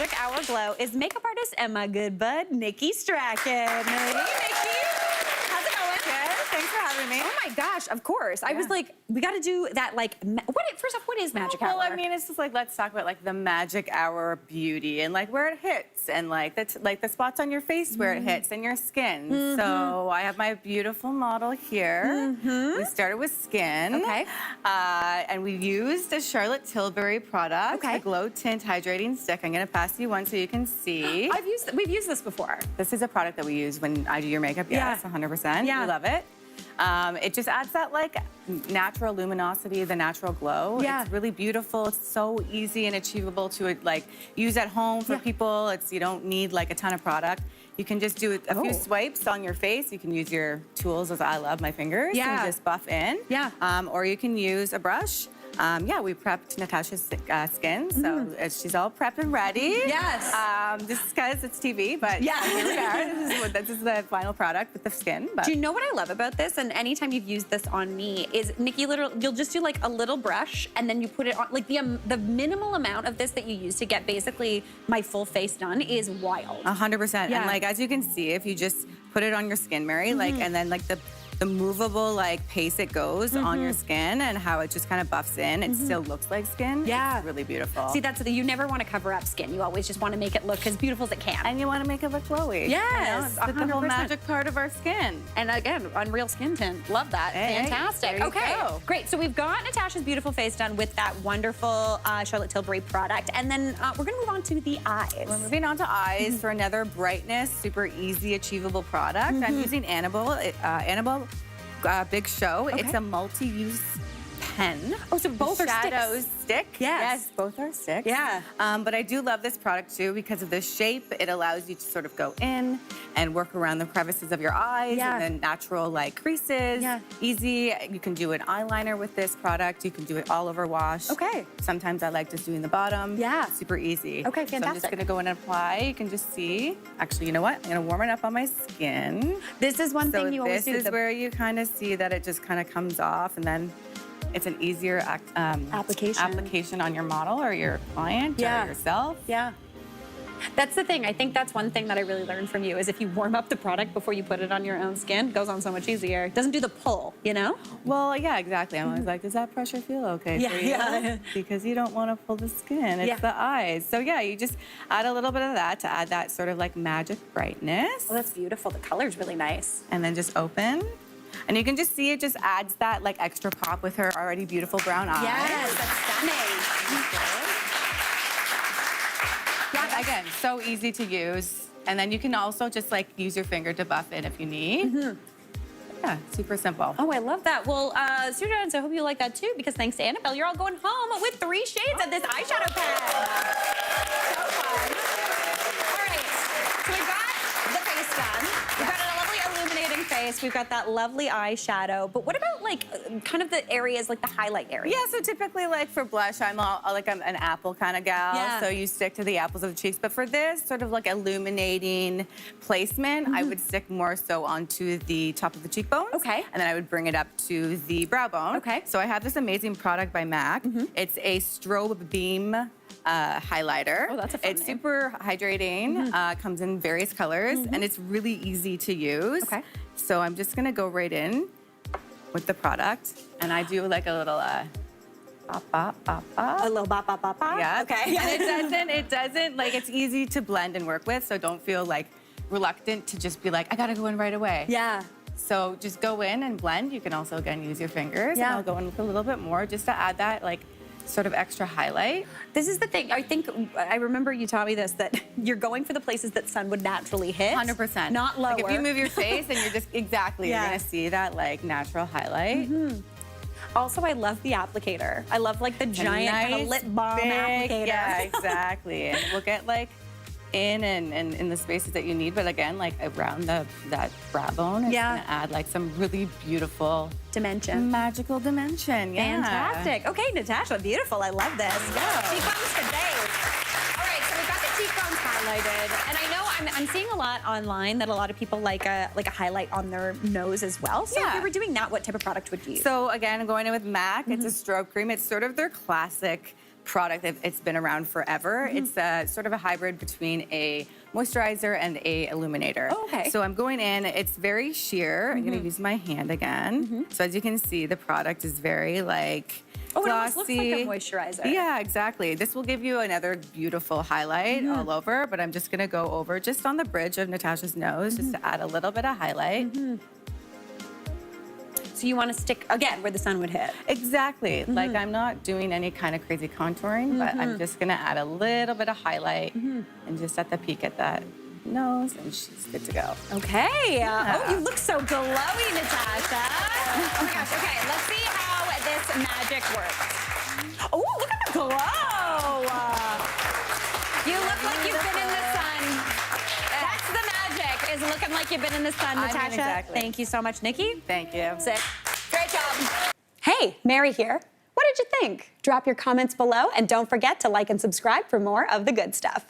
Magic Hour Glow is makeup artist and my good bud, Nikki Strachan. Hey, Nikki. How's it going? Good. Thanks for having me. Oh my gosh, of course. I was like, we got to do that. Like, first off, what is Magic Hour? Well, I mean, it's just like, let's talk about like the magic hour of beauty and like where it hits and like the spots on your face where it hits and your skin. So I have my beautiful model here. We started with skin. Okay. And we used a Charlotte Tilbury product, the Glow Tint Hydrating Stick. I'm gonna pass you one so you can see. We've used this before. This is a product that we use when I do your makeup. Yes, 100%. Yeah. We love it. It just adds that like natural luminosity, the natural glow. Yeah. It's really beautiful. It's so easy and achievable to like use at home for people. You don't need like a ton of product. You can just do a few swipes on your face. You can use your tools, as I love my fingers, and just buff in. Yeah. Or you can use a brush. We prepped Natasha's skin, so she's all prepped and ready. Yes. Just because it's TV, but here we are. This is the final product with the skin. But. Do you know what I love about this? And anytime you've used this on me, is Nikki, you'll just do like a little brush, and then you put it on. Like the minimal amount of this that you use to get basically my full face done is wild. 100%. Yeah. And like as you can see, if you just put it on your skin, Mary, like, and then like the movable like pace it goes on your skin and how it just kind of buffs in, it still looks like skin. Yeah. It's really beautiful. See, you never want to cover up skin. You always just want to make it look as beautiful as it can. And you want to make it look glowy. Yes, you know, it's the whole 100%. magic part of our skin. And again, Unreal Skin Tint. Love that. Fantastic. There you Okay, go. great. So we've got Natasha's beautiful face done with that wonderful Charlotte Tilbury product. And then we're going to move on to the eyes. We're moving on to eyes for another brightness, super easy, achievable product. I'm using Annabelle Big Show. It's a multi-use pen. Oh, so both are shadows sticks. Stick. Yes, both are sticks. Yeah. But I do love this product too because of the shape. It allows you to sort of go in and work around the crevices of your eyes and the natural like creases. Yeah. Easy. You can do an eyeliner with this product. You can do it all over wash. Okay. Sometimes I like just doing the bottom. Yeah. Super easy. Okay, So I'm fantastic. just gonna go in and apply. You can just see. Actually, you know what? I'm gonna warm it up on my skin. This is one thing you always do. This is where you kind of see that it just kind of comes off, and then it's an easier application on your model or your client or yourself. Yeah. That's the thing. I think that's one thing that I really learned from you is if you warm up the product before you put it on your own skin, it goes on so much easier. It doesn't do the pull, you know? Well, yeah, exactly. I'm always like, does that pressure feel okay for you? Yeah. Because you don't want to pull the skin. It's the eyes. So yeah, you just add a little bit of that to add that sort of like magic brightness. Oh, that's beautiful. The color's really nice. And then just open. And you can just see it just adds that like extra pop with her already beautiful brown eyes. Yes, that's stunning. Yeah, again, so easy to use. And then you can also just like use your finger to buff in if you need. Yeah, super simple. Oh, I love that. Well, students, I hope you like that too, because thanks to Annabelle, you're all going home with 3 shades of this eyeshadow pen. So fun. All right, so we've got the face done. We've got a lovely illuminating face. We've got that lovely eyeshadow. But what about like kind of the areas, like the highlight areas? Yeah, so typically like for blush, I'm an apple kind of gal. Yeah. So you stick to the apples of the cheeks. But for this sort of like illuminating placement, I would stick more so onto the top of the cheekbones. Okay. And then I would bring it up to the brow bone. Okay. So I have this amazing product by MAC. It's a strobe beam highlighter. Oh, that's a fun It's name. super hydrating, comes in various colors, and it's really easy to use. Okay. So I'm just gonna go right in with the product, and I do like a little bop, bop, bop, bop. A little bop, bop, bop, bop. Yeah. Okay. And it doesn't, like, it's easy to blend and work with, so don't feel like reluctant to just be like, I gotta go in right away. Yeah. So just go in and blend. You can also, again, use your fingers. Yeah. And I'll go in with a little bit more just to add that, like, sort of extra highlight. This is the thing. I think, I remember you taught me this, that you're going for the places that sun would naturally hit. 100%. Not lower. Like if you move your face and you're just, you're gonna see that, like, natural highlight. Also, I love the applicator. I love like the giant kind of lip balm applicator. Yeah, exactly. And we'll get like in and in the spaces that you need, but again, like around that brow bone, it's gonna add like some really beautiful dimension. Magical dimension. Yeah. Fantastic. Okay, Natasha, beautiful. I love this. Cheekbones for days. All right, so we've got the cheekbones highlighted, and I know I'm seeing a lot online that a lot of people like a highlight on their nose as well. So if you were doing that, what type of product would you use? So again, I'm going in with MAC. It's a strobe cream. It's sort of their classic product. It's been around forever. It's sort of a hybrid between a moisturizer and a illuminator. Oh, okay. So I'm going in. It's very sheer. I'm going to use my hand again. So as you can see, the product is very like Oh, it glossy. almost looks like a moisturizer. Yeah, exactly. This will give you another beautiful highlight all over, but I'm just gonna go over just on the bridge of Natasha's nose just to add a little bit of highlight. So you want to stick, again, where the sun would hit. Exactly. Like I'm not doing any kind of crazy contouring, but I'm just gonna add a little bit of highlight and just at the peak at that nose, and she's good to go. Okay. Oh, you look so glowy, Natasha. Oh my gosh. Okay, let's see how this magic works. Oh, look at the glow. You look like you've been in the sun. That's the magic, is looking like you've been in the sun, I mean, Natasha. exactly. Thank you so much, Nikki. Thank you. Sick. Great job. Hey, Mary here. What did you think? Drop your comments below and don't forget to like and subscribe for more of the good stuff.